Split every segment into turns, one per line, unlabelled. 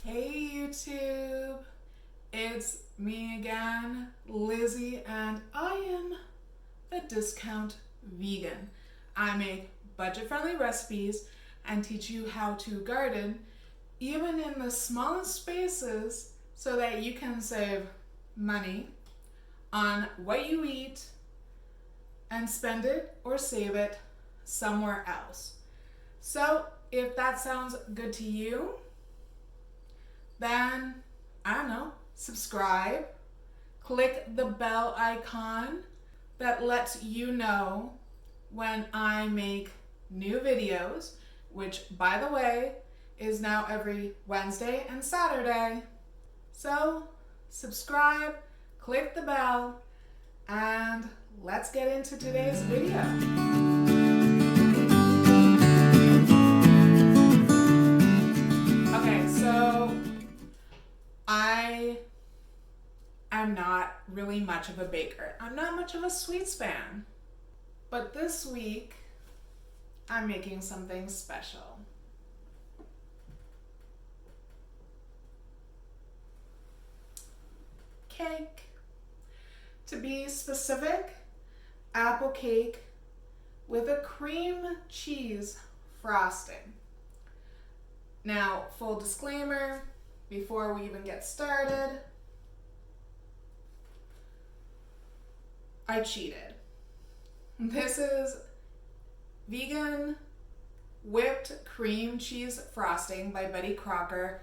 Hey YouTube, it's me again, Lizzie, and I am the Discount Vegan. I make budget-friendly recipes and teach you how to garden even in the smallest spaces so that you can save money on what you eat and spend it or save it somewhere else. So if that sounds good to you, then, I don't know, subscribe, click the bell icon that lets you know when I make new videos, which, by the way, is now every Wednesday and Saturday. So, subscribe, click the bell, and let's get into today's video. Okay, so I am not really much of a baker. I'm not much of a sweets fan. But this week, I'm making something special. Cake. To be specific, apple cake with a cream cheese frosting. Now, full disclaimer, before we even get started, I cheated. This is vegan whipped cream cheese frosting by Betty Crocker.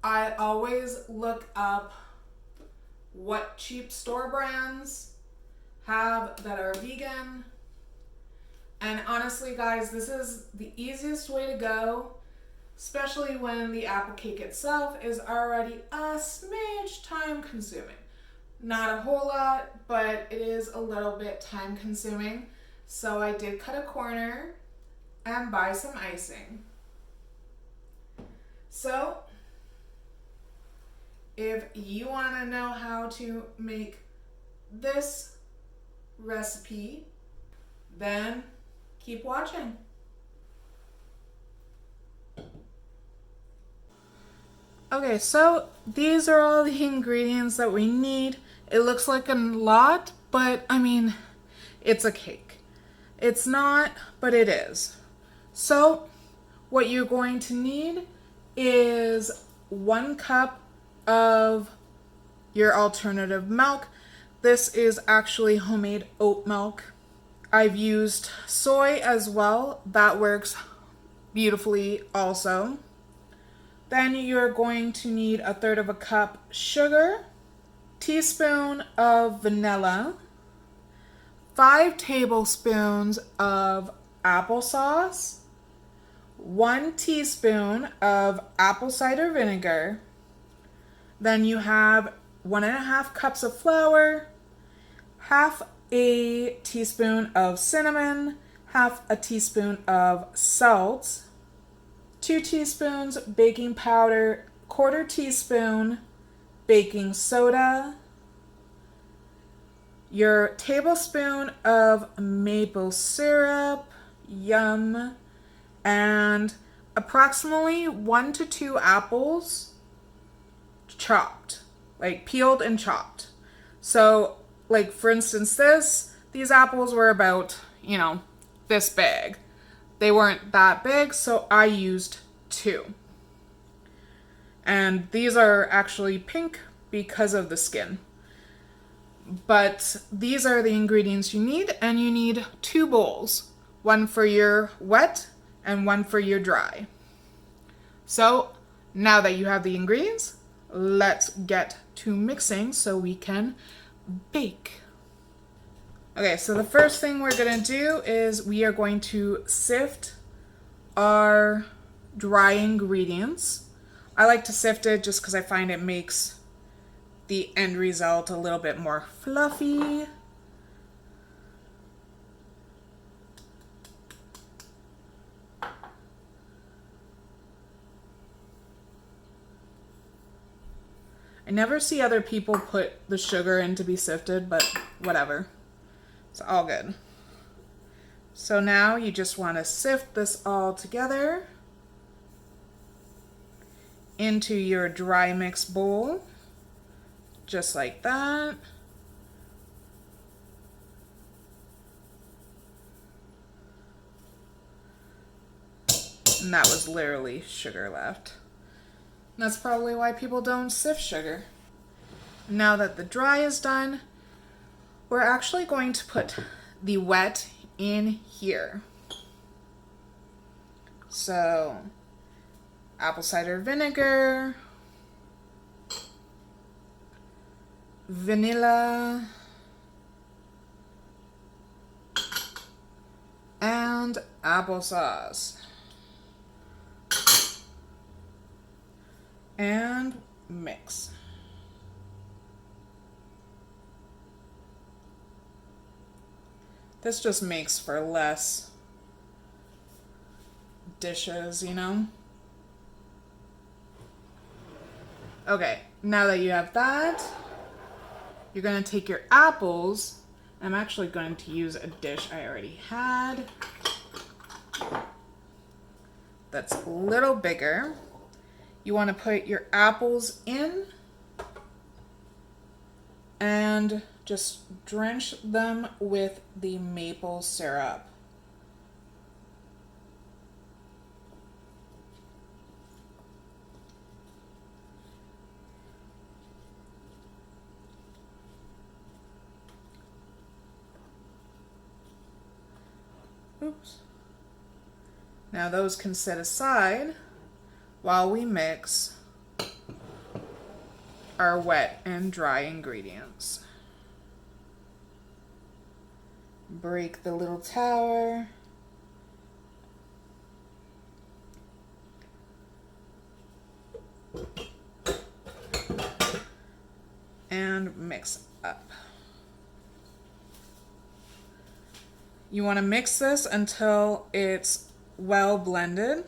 I always look up what cheap store brands have that are vegan. And honestly, guys, this is the easiest way to go, especially when the apple cake itself is already a smidge time consuming. Not a whole lot, but it is a little bit time consuming. So I did cut a corner and buy some icing. So if you want to know how to make this recipe, then keep watching. Okay, so these are all the ingredients that we need. It looks like a lot, but I mean, it's a cake. It's not, but it is. So what you're going to need is 1 cup of your alternative milk. This is actually homemade oat milk. I've used soy as well. That works beautifully also. Then you're going to need 1/3 cup sugar, teaspoon of vanilla, 5 tablespoons of applesauce, 1 teaspoon of apple cider vinegar. Then you have 1.5 cups of flour, half a teaspoon of cinnamon, half a teaspoon of salt, 2 teaspoons baking powder, 1/4 teaspoon baking soda, your tablespoon of maple syrup, yum, and approximately 1 to 2 apples chopped, like peeled and chopped. So, like for instance, these apples were about, this big. They weren't that big, so I used 2. And these are actually pink because of the skin. But these are the ingredients you need, and you need 2 bowls. 1 for your wet and 1 for your dry. So now that you have the ingredients, let's get to mixing so we can bake. Okay, so the first thing we're gonna do is we are going to sift our dry ingredients. I like to sift it just because I find it makes the end result a little bit more fluffy. I never see other people put the sugar in to be sifted, but whatever. It's all good. So now you just want to sift this all together into your dry mix bowl, just like that. And that was literally sugar left. And that's probably why people don't sift sugar. Now that the dry is done, we're actually going to put the wet in here. So, apple cider vinegar, vanilla, and applesauce. And mix. This just makes for less dishes, you know? Okay, now that you have that, you're gonna take your apples. I'm actually going to use a dish I already had. That's a little bigger. You want to put your apples in and just drench them with the maple syrup. Oops. Now those can set aside while we mix our wet and dry ingredients. Break the little tower. And mix up. You want to mix this until it's well blended.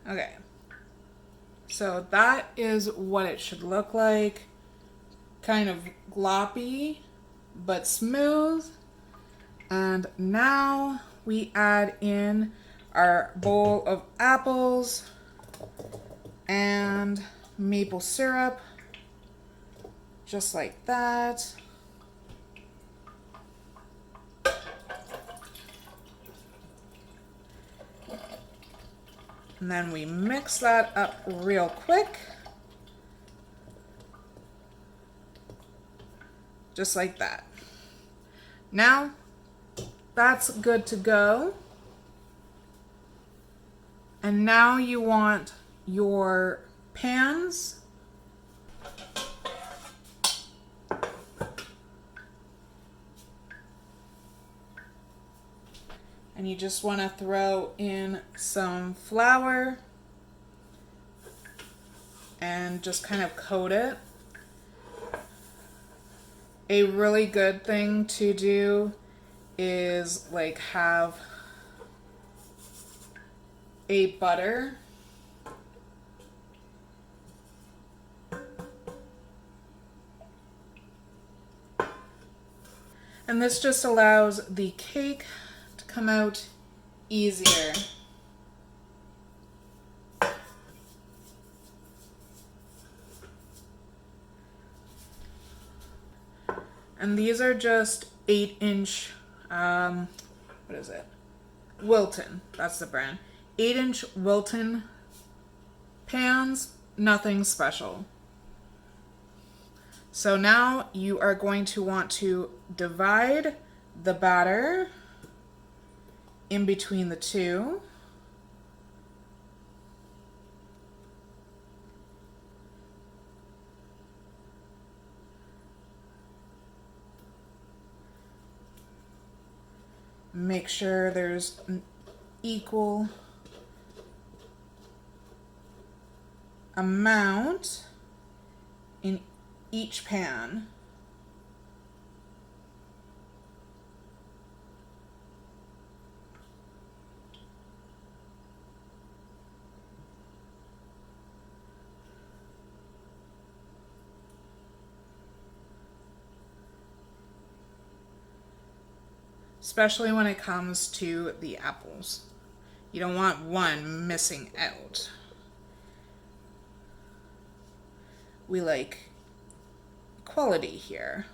Okay, so that is what it should look like. Kind of gloppy, but smooth. And now we add in our bowl of apples and maple syrup, just like that. And then we mix that up real quick. Just like that. Now, that's good to go. And now you want your pans. And you just want to throw in some flour and just kind of coat it. A really good thing to do is like have a butter and this just allows the cake to come out easier. And these are just 8-inch, what is it? Wilton, that's the brand. 8-inch Wilton pans, nothing special. So now you are going to want to divide the batter in between the two. Make sure there's an equal amount in each pan. especially when it comes to the apples. You don't want one missing out. We like quality here.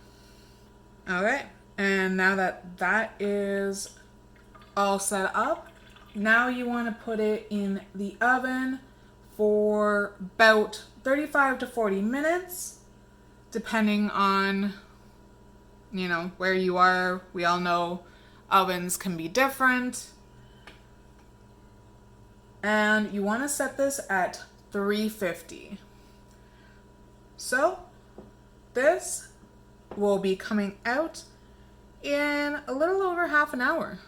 Okay, and now that that is all set up, now you want to put it in the oven for about 35 to 40 minutes, depending on, where you are. We all know ovens can be different. And you want to set this at 350. So this will be coming out in a little over half an hour.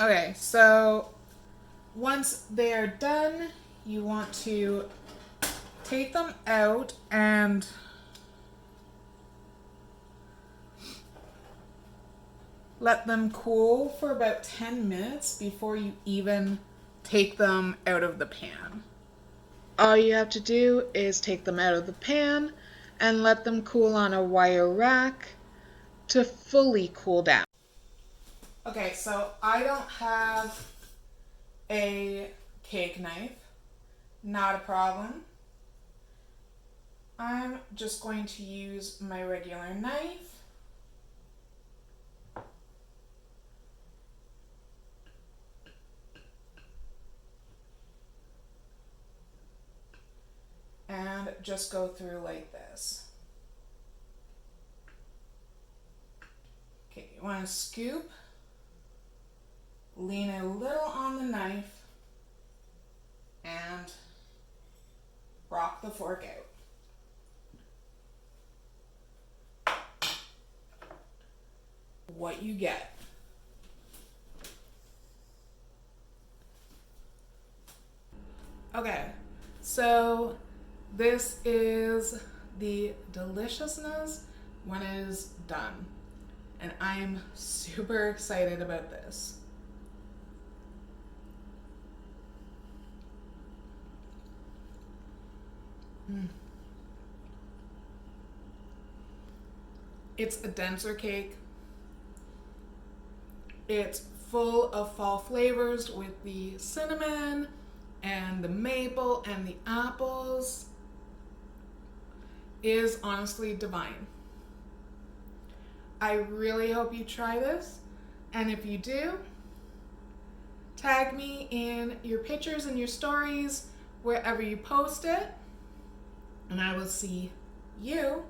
Okay, so once they are done, you want to take them out and let them cool for about 10 minutes before you even take them out of the pan. All you have to do is take them out of the pan and let them cool on a wire rack to fully cool down. Okay, so I don't have a cake knife. Not a problem. I'm just going to use my regular knife. And just go through like this. Okay, you want to scoop, lean a little on the knife, and rock the fork out. What you get. Okay, so this is the deliciousness when it is done. And I'm super excited about this. It's a denser cake. It's full of fall flavors with the cinnamon and the maple and the apples. It is honestly divine. I really hope you try this, and if you do, tag me in your pictures and your stories wherever you post it, and I will see you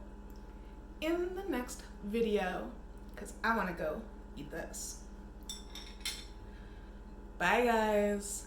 in the next video, because I want to go eat this. Bye guys.